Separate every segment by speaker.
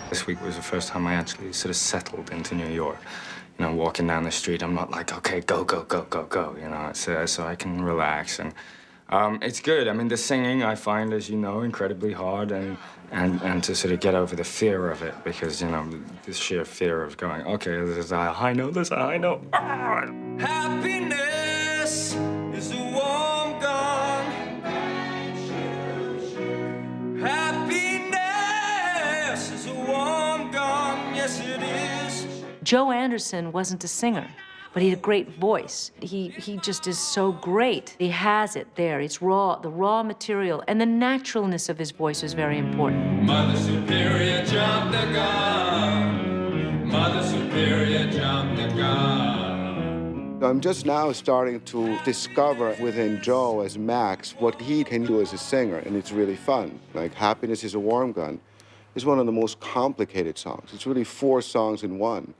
Speaker 1: This week was the first time I actually sort of settled into New York. You know, walking down the street, I'm not like, okay, go, go, go, go, go, you know, so I can relax. And it's good. I mean, the singing, I find, as you know, incredibly hard, and to sort of get over the fear of it, because, you know, the sheer fear of going, okay, there's a high note, there's a high note. Ah! Happiness is a warm gun. Happiness is a warm gun, yes it is.
Speaker 2: Joe Anderson wasn't a singer, but he had a great voice. He just is so great. He has it there. It's raw, the raw material, and the naturalness of his voice was very important.
Speaker 1: Mother Superior jumped the gun. Mother Superior jumped the gun.
Speaker 3: I'm just now starting to discover within Joe as Max what he can do as a singer, and it's really fun. Like Happiness is a Warm Gun is one of the most complicated songs. It's really 4 songs in one,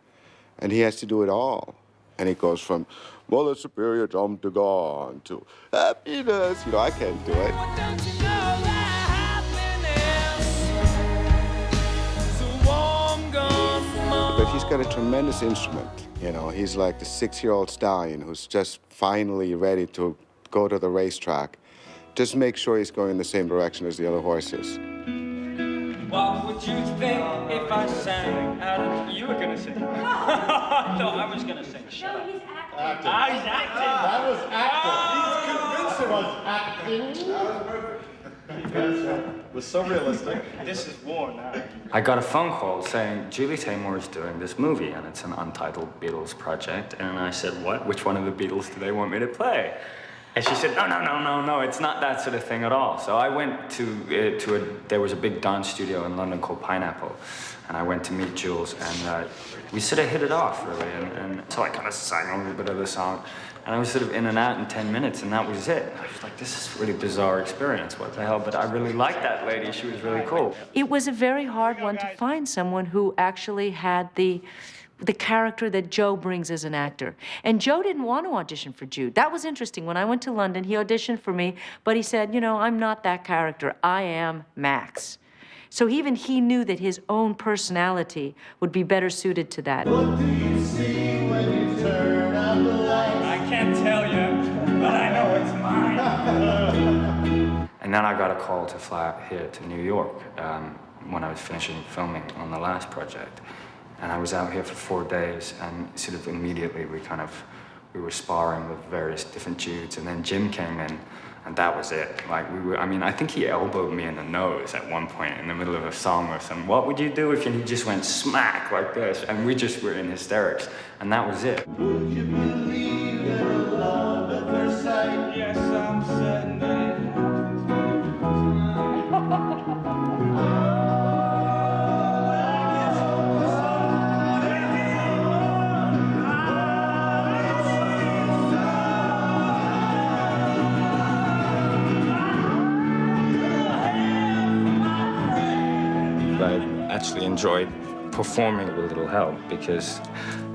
Speaker 3: and he has to do it all. And it goes from Mother Superior jumped the gun to happiness. You know, I can't do it. But he's got a tremendous instrument. You know, he's like the 6-year-old stallion who's just finally ready to go to the racetrack. Just make sure he's going in the same direction as the other horses.
Speaker 1: What would you think if I sang out of... You were gonna sing. I thought I was gonna sing. Shut up.
Speaker 4: He's acting.
Speaker 1: Ah, he's acting.
Speaker 4: That was acting. He's convinced it was acting. That was perfect. Because it was so realistic.
Speaker 1: This is war now. I got a phone call saying, Julie Taymor is doing this movie, and it's an untitled Beatles project. And I said, what? Which one of the Beatles do they want me to play? And she said, no, it's not that sort of thing at all. So I went there was a big dance studio in London called Pineapple, and I went to meet Jules, and we sort of hit it off, really, and so I kind of sang a little bit of the song, and I was sort of in and out in 10 minutes, and that was it. I was like, this is a really bizarre experience, what the hell, but I really liked that lady, she was really cool.
Speaker 2: It was a very hard one to find someone who actually had the character that Joe brings as an actor. And Joe didn't want to audition for Jude. That was interesting. When I went to London, he auditioned for me, but he said, you know, I'm not that character. I am Max. So even he knew that his own personality would be better suited to that.
Speaker 4: What do you see when you turn out the lights?
Speaker 1: I can't tell you, but I know it's mine. And then I got a call to fly out here to New York when I was finishing filming on the last project. And I was out here for 4 days, and sort of immediately we were sparring with various different Judes, and then Jim came in, and that was it. Like I mean, I think he elbowed me in the nose at one point in the middle of a song or something. What would you do if he just went smack like this? And we just were in hysterics, and that was it.
Speaker 4: Would you believe in love at first sight?
Speaker 1: Yes, I'm certain that it I actually enjoyed performing with little help because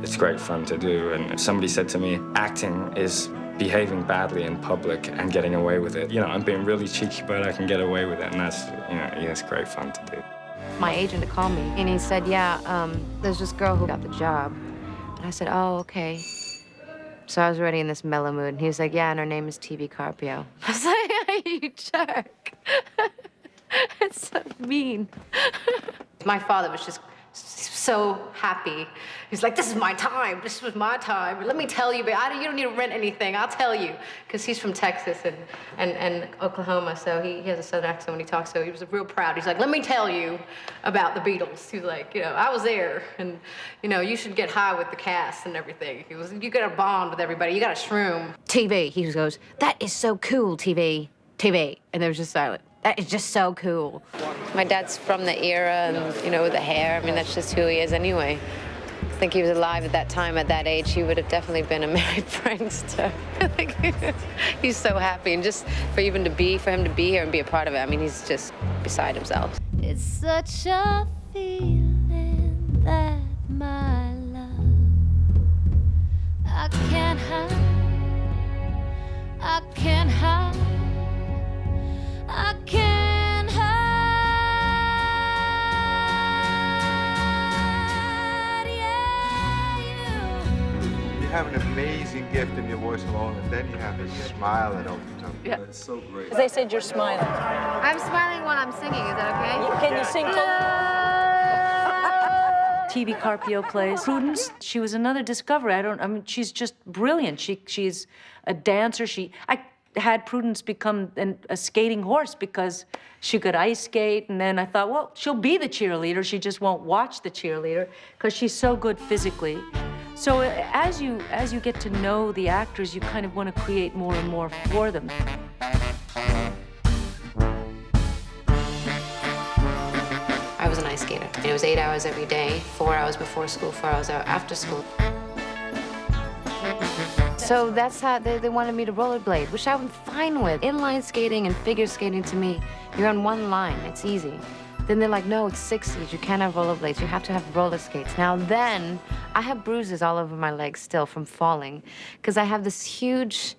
Speaker 1: it's great fun to do. And somebody said to me, acting is behaving badly in public and getting away with it. You know, I'm being really cheeky, but I can get away with it, and that's, you know, it's great fun to do.
Speaker 5: My agent called me, and he said, yeah, there's this girl who got the job. And I said, oh, okay. So I was already in this mellow mood, and he was like, yeah, and her name is TV Carpio. I was like, you jerk. It's so mean. My father was just so happy. He's like, this is my time. This was my time. Let me tell you, but you don't need to rent anything. I'll tell you. Because he's from Texas and Oklahoma, so he has a southern accent when he talks, so he was real proud. He's like, let me tell you about the Beatles. He's like, you know, I was there, and, you know, you should get high with the cast and everything. He was, you got to bond with everybody. You got to shroom. TV, he goes, that is so cool, TV. TV. And there was just silent. That is just so cool. My dad's from the era, and, you know, with the hair, I mean, that's just who he is anyway. I think he was alive at that time, at that age, he would have definitely been a merry prankster. He's so happy, and just for him to be here and be a part of it, I mean, he's just beside himself.
Speaker 6: It's such a feeling that my love, I can't hide, I can't hide. I can't hide.
Speaker 3: have an amazing gift in your voice alone, and then you have this smile that opens up.
Speaker 2: Yeah.
Speaker 4: It's so great.
Speaker 2: They said you're smiling.
Speaker 5: I'm smiling when I'm singing. Is that okay?
Speaker 2: Can you sing? TV Carpio plays Prudence. She was another discovery. I mean, she's just brilliant. She's a dancer. I had Prudence become a skating horse because she could ice skate, and then I thought, well, she'll be the cheerleader. She just won't watch the cheerleader because she's so good physically. So as you get to know the actors, you kind of want to create more and more for them.
Speaker 5: I was an ice skater. It was 8 hours every day, 4 hours before school, 4 hours after school. So that's how they wanted me to rollerblade, which I'm fine with. Inline skating and figure skating, to me, you're on one line, it's easy. Then they're like, no, it's 60s, you can't have rollerblades, you have to have roller skates. Now then, I have bruises all over my legs still from falling, because I have this huge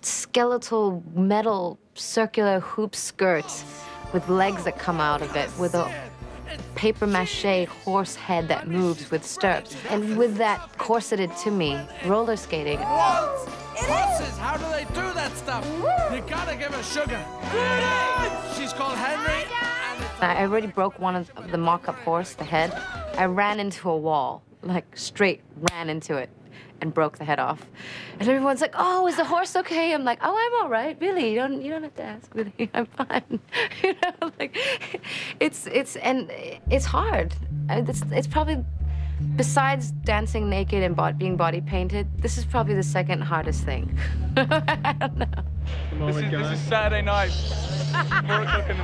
Speaker 5: skeletal metal circular hoop skirt with legs that come out of it, with a paper mache horse head that moves with stirrups. And with that corseted to me, roller skating.
Speaker 7: What? Horses, how do they do that stuff? You gotta give her sugar. She's called Henry.
Speaker 5: I already broke one of the mock-up horse, the head. I ran into a wall, like straight ran into it and broke the head off. And everyone's like, oh, is the horse okay? I'm like, oh, I'm all right, really. You don't have to ask me. I'm fine. You know, like, it's hard. It's probably, besides dancing naked and being body painted, this is probably the second hardest thing. I don't know.
Speaker 7: This is Saturday night, 4 o'clock in the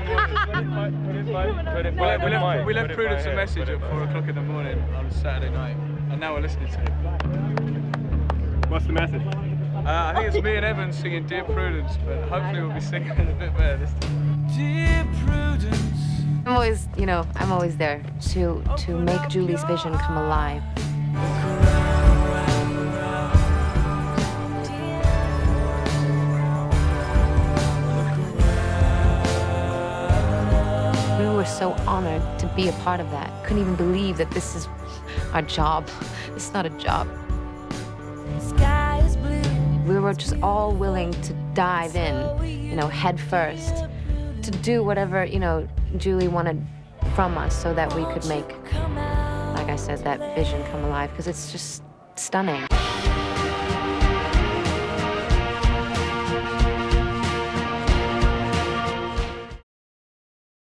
Speaker 7: morning. We left Prudence a message at 4 o'clock in the morning on Saturday night, and now we're listening to it.
Speaker 8: What's the message?
Speaker 7: I think it's me and Evan singing Dear Prudence, but hopefully we'll be singing it a bit better this time. Dear Prudence.
Speaker 5: I'm always there to make Julie's vision come alive. We were so honored to be a part of that. Couldn't even believe that this is our job. It's not a job.
Speaker 6: Sky is blue.
Speaker 5: We were just all willing to dive in, head first, to do whatever, Julie wanted from us so that we could make, like I said, that vision come alive, because it's just stunning.